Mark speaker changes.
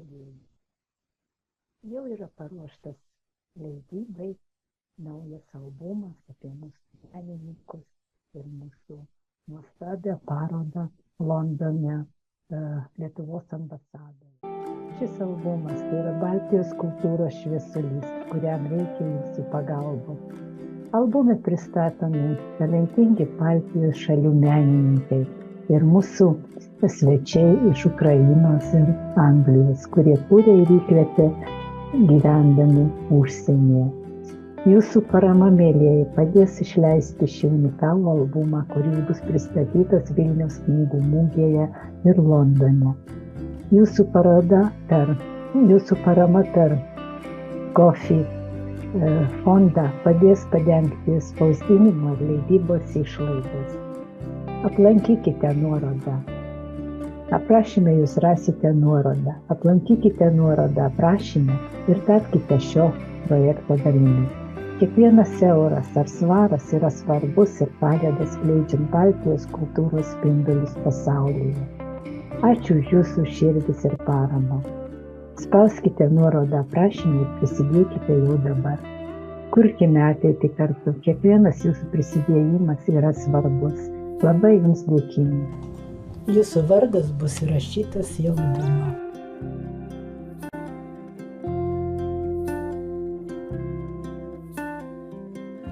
Speaker 1: kėlėjų. Jau yra paruoštas leidybai naujas albumas apie mūsų menininkus ir mūsų nuostabią parodą Londone Lietuvos ambasadoje. Šis albumas tai yra Baltijos kultūros šviesulys, kuriam reikia jūsų pagalbos. Albume pristatomi talentingi Baltijos šalių menininkai ir mūsų svečiai iš Ukrainos ir Anglijos, kurie kūrė ir įkvėpė gyvendami užsienyje. Jūsų parama, mielieji, padės išleisti šį unikalų albumą, kuris bus pristatytas Vilniaus knygų mugėje ir Londone. Jūsų parama per Kofi fondą padės padengti spausdinimo ir leidybos išlaidas. Aplankykite nuorodą. Aprašyme jūs rasite nuorodą. Aplankykite nuorodą aprašyme ir tapkite šio projekto dalimi. Kiekvienas euras ar svaras yra svarbus ir padeda skleidžiant Baltijos kultūros spindulius pasaulyje. Ačiū už jūsų širdis ir paramą. Spauskite nuorodą aprašyme ir prisidėkite jau dabar. Kurkime ateitį kartu. Kiekvienas jūsų prisidėjimas yra svarbus. Labai jums dėkingi. Jūsų vardas bus įrašytas į albumą.